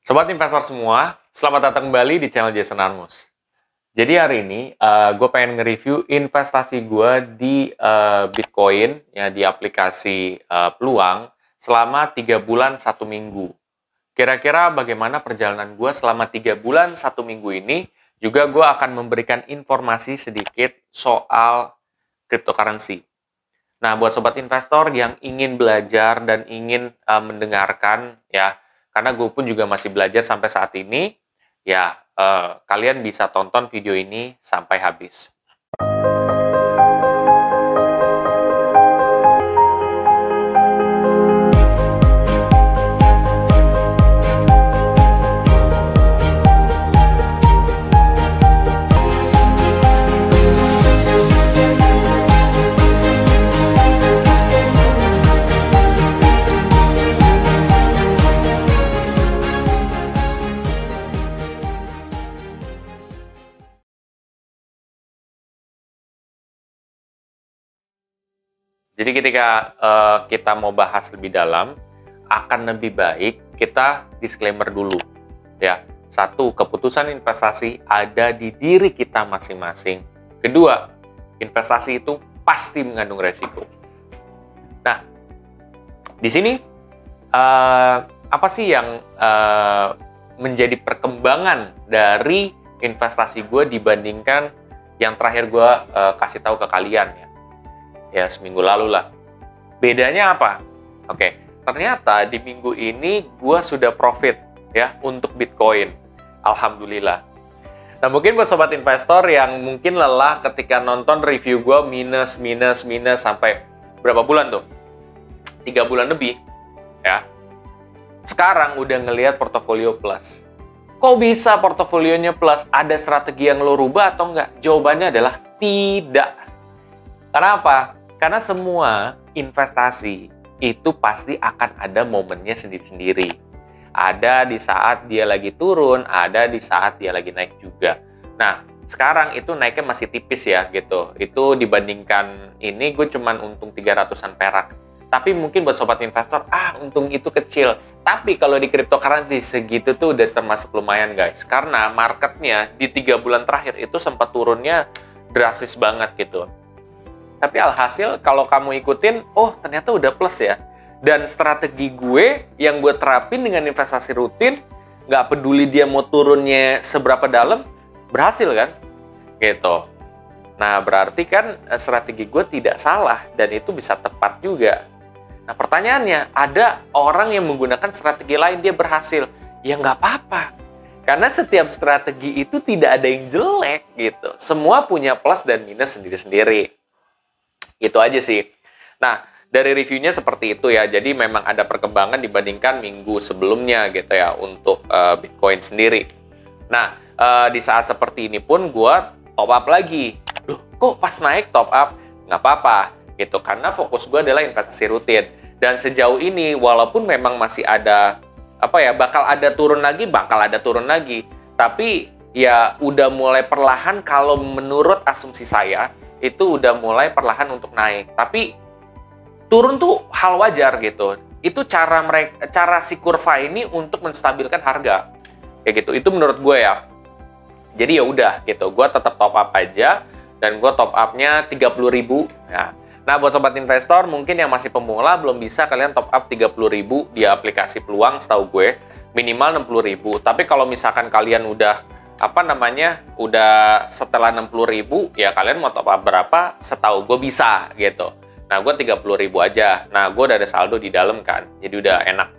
Sobat investor semua, selamat datang kembali di channel Jason Armus. Jadi hari ini gue pengen nge-review investasi gue di Bitcoin ya di aplikasi Peluang selama 3 bulan 1 minggu. Kira-kira bagaimana perjalanan gue selama 3 bulan 1 minggu ini? Juga gue akan memberikan informasi sedikit soal cryptocurrency. Nah, buat sobat investor yang ingin belajar dan ingin mendengarkan ya, karena gue pun juga masih belajar sampai saat ini, ya kalian bisa tonton video ini sampai habis. Jadi ketika kita mau bahas lebih dalam, akan lebih baik kita disclaimer dulu. Ya, satu, keputusan investasi ada di diri kita masing-masing. Kedua, investasi itu pasti mengandung resiko. Nah, di sini apa sih yang menjadi perkembangan dari investasi gue dibandingkan yang terakhir gue kasih tahu ke kalian ya seminggu lalu lah. Bedanya apa? Oke, ternyata di minggu ini gue sudah profit ya untuk Bitcoin. Alhamdulillah. Nah, mungkin buat sobat investor yang mungkin lelah ketika nonton review gue minus sampai berapa bulan tuh? 3 bulan lebih ya. Sekarang udah ngelihat portofolio plus. Kok bisa portofolionya plus? Ada strategi yang lo rubah atau enggak? Jawabannya adalah tidak. Kenapa? Karena semua investasi itu pasti akan ada momennya sendiri-sendiri. Ada di saat dia lagi turun, ada di saat dia lagi naik juga. Nah, sekarang itu naiknya masih tipis ya gitu. Itu dibandingkan ini gue cuman untung 300-an perak. Tapi mungkin buat sobat investor, untung itu kecil. Tapi kalau di cryptocurrency segitu tuh udah termasuk lumayan guys. Karena marketnya di 3 bulan terakhir itu sempat turunnya drastis banget gitu. Tapi alhasil kalau kamu ikutin, ternyata udah plus ya. Dan strategi gue yang gue terapin dengan investasi rutin, nggak peduli dia mau turunnya seberapa dalam, berhasil kan? Gitu. Nah, berarti kan strategi gue tidak salah dan itu bisa tepat juga. Nah, pertanyaannya, ada orang yang menggunakan strategi lain, dia berhasil. Ya nggak apa-apa. Karena setiap strategi itu tidak ada yang jelek gitu. Semua punya plus dan minus sendiri-sendiri. Itu aja sih. Nah, dari reviewnya seperti itu ya. Jadi memang ada perkembangan dibandingkan minggu sebelumnya gitu ya untuk Bitcoin sendiri. Nah, di saat seperti ini pun gue top up lagi. Loh, kok pas naik top up? Nggak apa-apa gitu. Karena fokus gue adalah investasi rutin. Dan sejauh ini walaupun memang masih ada bakal ada turun lagi. Tapi ya udah mulai perlahan kalau menurut asumsi saya itu udah mulai perlahan untuk naik. Tapi turun tuh hal wajar gitu. Itu cara si kurva ini untuk menstabilkan harga. Kayak gitu. Itu menurut gue ya. Jadi ya udah gitu. Gue tetap top up aja dan gue top up-nya 30.000 ya. Nah, buat sobat investor mungkin yang masih pemula belum bisa kalian top up 30.000 di aplikasi Peluang setahu gue minimal 60.000. Tapi kalau misalkan kalian udah udah setelah 60.000 ya kalian mau top up berapa setahu gue bisa gitu. Nah, gue 30.000 aja. Nah, gue udah ada saldo di dalam kan, jadi udah enak.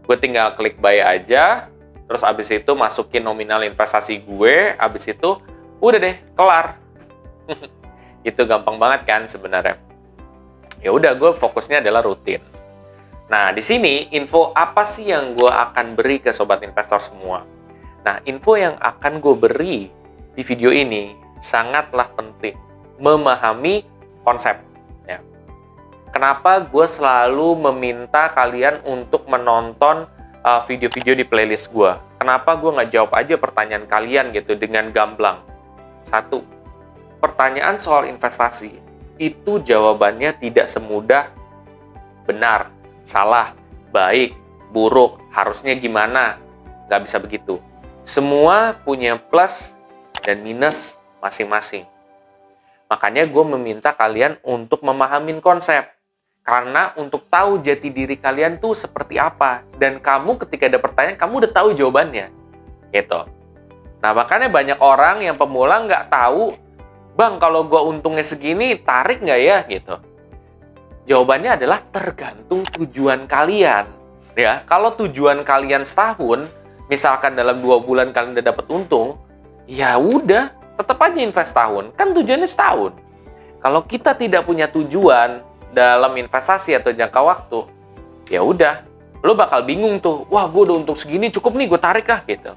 Gue tinggal klik buy aja, terus abis itu masukin nominal investasi gue, abis itu udah deh kelar. Itu gampang banget kan sebenarnya. Ya udah, gue fokusnya adalah rutin. Nah, di sini info apa sih yang gue akan beri ke sobat investor semua? Nah, info yang akan gue beri di video ini sangatlah penting. Memahami konsep. Ya. Kenapa gue selalu meminta kalian untuk menonton video-video di playlist gue? Kenapa gue nggak jawab aja pertanyaan kalian gitu dengan gamblang? Satu, pertanyaan soal investasi itu jawabannya tidak semudah benar, salah, baik, buruk, harusnya gimana. nggak bisa begitu. Semua punya plus dan minus masing-masing. Makanya gue meminta kalian untuk memahami konsep. Karena untuk tahu jati diri kalian tuh seperti apa. Dan kamu ketika ada pertanyaan, kamu udah tahu jawabannya. Gitu. Nah, makanya banyak orang yang pemula nggak tahu, Bang, kalau gue untungnya segini, tarik nggak ya? Gitu. Jawabannya adalah tergantung tujuan kalian. Ya, kalau tujuan kalian setahun, misalkan dalam 2 bulan kalian udah dapat untung, ya udah, tetap aja invest tahun. Kan tujuannya setahun. Kalau kita tidak punya tujuan dalam investasi atau jangka waktu, ya udah, lo bakal bingung tuh. Wah, gue udah untung segini, cukup nih, gue tarik lah gitu.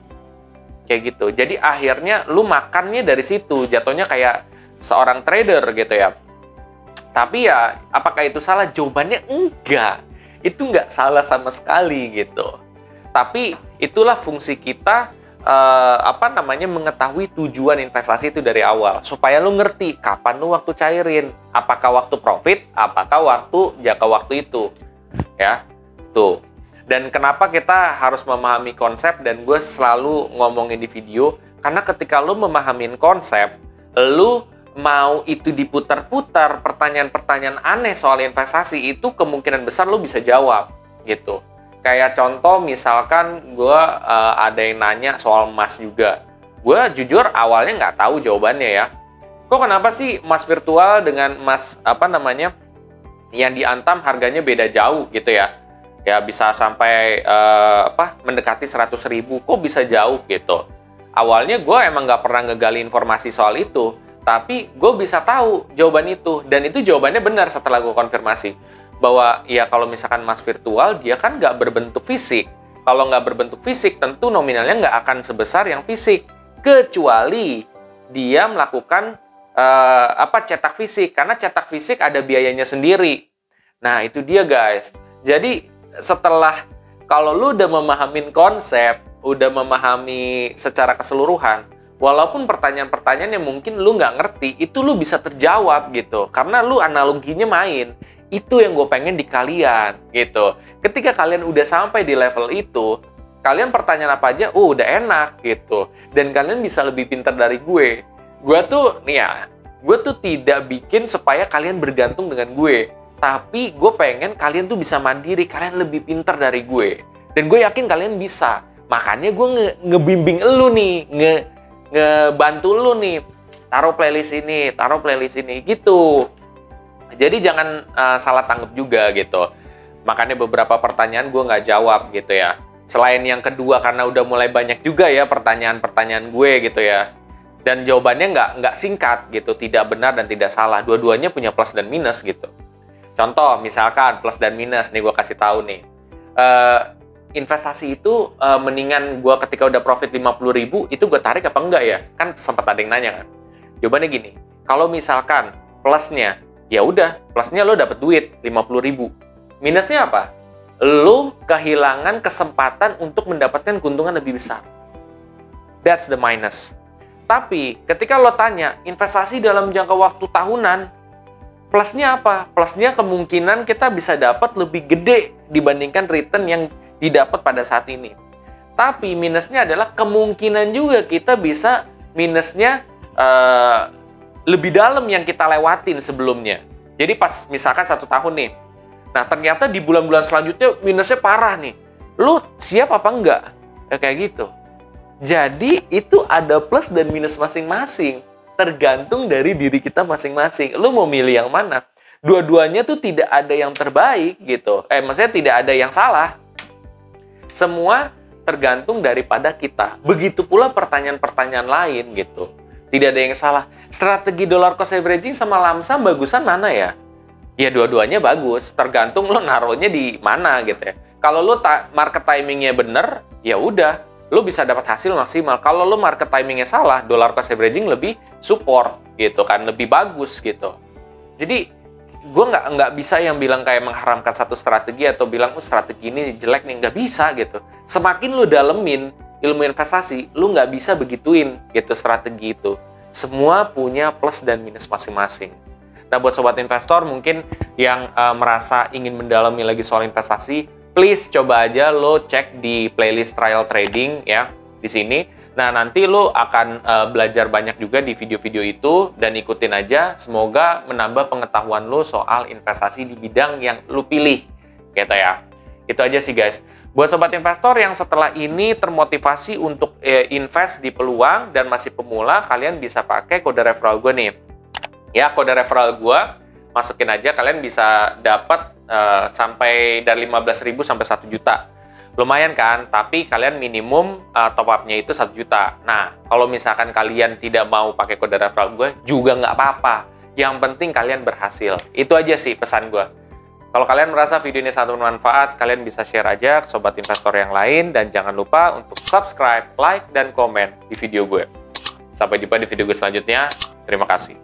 Kayak gitu. Jadi akhirnya lo makannya dari situ. Jatuhnya kayak seorang trader gitu ya. Tapi ya, apakah itu salah? Jawabannya enggak. Itu enggak salah sama sekali gitu. Tapi itulah fungsi kita mengetahui tujuan investasi itu dari awal supaya lu ngerti kapan lu waktu cairin, apakah waktu profit, apakah waktu jangka waktu itu, ya tuh. Dan kenapa kita harus memahami konsep, dan gue selalu ngomongin di video, karena ketika lu memahami konsep, lu mau itu diputar-putar pertanyaan-pertanyaan aneh soal investasi, itu kemungkinan besar lu bisa jawab gitu. Kayak contoh misalkan gue ada yang nanya soal emas juga. Gue jujur awalnya nggak tahu jawabannya ya. Kok kenapa sih emas virtual dengan emas yang di Antam harganya beda jauh gitu ya? Ya bisa sampai mendekati 100.000. Kok bisa jauh gitu? Awalnya gue emang nggak pernah ngegali informasi soal itu. Tapi gue bisa tahu jawaban itu. Dan itu jawabannya benar setelah gue konfirmasi. Bahwa ya kalau misalkan emas virtual, dia kan nggak berbentuk fisik. Kalau nggak berbentuk fisik, tentu nominalnya nggak akan sebesar yang fisik. Kecuali dia melakukan cetak fisik. Karena cetak fisik ada biayanya sendiri. Nah, itu dia guys. Jadi setelah kalau lu udah memahami konsep, udah memahami secara keseluruhan, walaupun pertanyaan-pertanyaan yang mungkin lu nggak ngerti, itu lu bisa terjawab gitu. Karena lu analoginya main. Itu yang gue pengen di kalian gitu. Ketika kalian udah sampai di level itu, kalian pertanyaan apa aja, udah enak gitu. Dan kalian bisa lebih pintar dari gue. Gue tuh tidak bikin supaya kalian bergantung dengan gue. Tapi gue pengen kalian tuh bisa mandiri, kalian lebih pintar dari gue. Dan gue yakin kalian bisa. Makanya gue ngebimbing lu nih, ngebantu lu nih. Taruh playlist ini gitu. Jadi jangan salah tanggap juga gitu. Makanya beberapa pertanyaan gue nggak jawab gitu ya. Selain yang kedua karena udah mulai banyak juga ya pertanyaan-pertanyaan gue gitu ya. Dan jawabannya nggak singkat gitu. Tidak benar dan tidak salah. Dua-duanya punya plus dan minus gitu. Contoh misalkan plus dan minus. Nih gue kasih tahu nih. Investasi itu mendingan gue ketika udah profit 50.000 itu gue tarik apa enggak ya? Kan sempat ada yang nanya kan. Jawabannya gini. Kalau misalkan plusnya, ya udah, plusnya lo dapet duit 50.000. Minusnya apa? Lo kehilangan kesempatan untuk mendapatkan keuntungan lebih besar. That's the minus. Tapi ketika lo tanya investasi dalam jangka waktu tahunan, plusnya apa? Plusnya kemungkinan kita bisa dapat lebih gede dibandingkan return yang didapat pada saat ini. Tapi minusnya adalah kemungkinan juga kita bisa minusnya lebih dalam yang kita lewatin sebelumnya. Jadi pas misalkan 1 tahun nih, nah ternyata di bulan-bulan selanjutnya minusnya parah nih. Lu siap apa enggak? Ya kayak gitu. Jadi itu ada plus dan minus masing-masing. Tergantung dari diri kita masing-masing. Lu mau milih yang mana? Dua-duanya tuh tidak ada yang terbaik gitu. Maksudnya tidak ada yang salah. Semua tergantung daripada kita. Begitu pula pertanyaan-pertanyaan lain gitu. Tidak ada yang salah. Strategi dollar cost averaging sama lamsam bagusan mana ya? Ya dua-duanya bagus. Tergantung lo naruhnya di mana gitu ya. Kalau lo market timingnya bener, ya udah, lo bisa dapat hasil maksimal. Kalau lo market timingnya salah, dollar cost averaging lebih support gitu kan, lebih bagus gitu. Jadi gue nggak bisa yang bilang kayak mengharamkan satu strategi atau bilang strategi ini jelek nih, nggak bisa gitu. Semakin lo dalemin ilmu investasi, lu nggak bisa begituin gitu strategi itu. Semua punya plus dan minus masing-masing. Nah, buat sobat investor mungkin yang merasa ingin mendalami lagi soal investasi, please coba aja lo cek di playlist trial trading ya di sini. Nah, nanti lo akan belajar banyak juga di video-video itu dan ikutin aja. Semoga menambah pengetahuan lo soal investasi di bidang yang lo pilih. Gitu ya. Itu aja sih guys. Buat sobat investor yang setelah ini termotivasi untuk invest di peluang dan masih pemula, kalian bisa pakai kode referral gue nih. Ya, kode referral gue, masukin aja, kalian bisa dapat sampai dari 15.000 sampai 1 juta. Lumayan kan, tapi kalian minimum top up-nya itu 1 juta. Nah, kalau misalkan kalian tidak mau pakai kode referral gue, juga nggak apa-apa. Yang penting kalian berhasil. Itu aja sih pesan gue. Kalau kalian merasa video ini sangat bermanfaat, kalian bisa share aja ke sobat investor yang lain. Dan jangan lupa untuk subscribe, like, dan komen di video gue. Sampai jumpa di video gue selanjutnya. Terima kasih.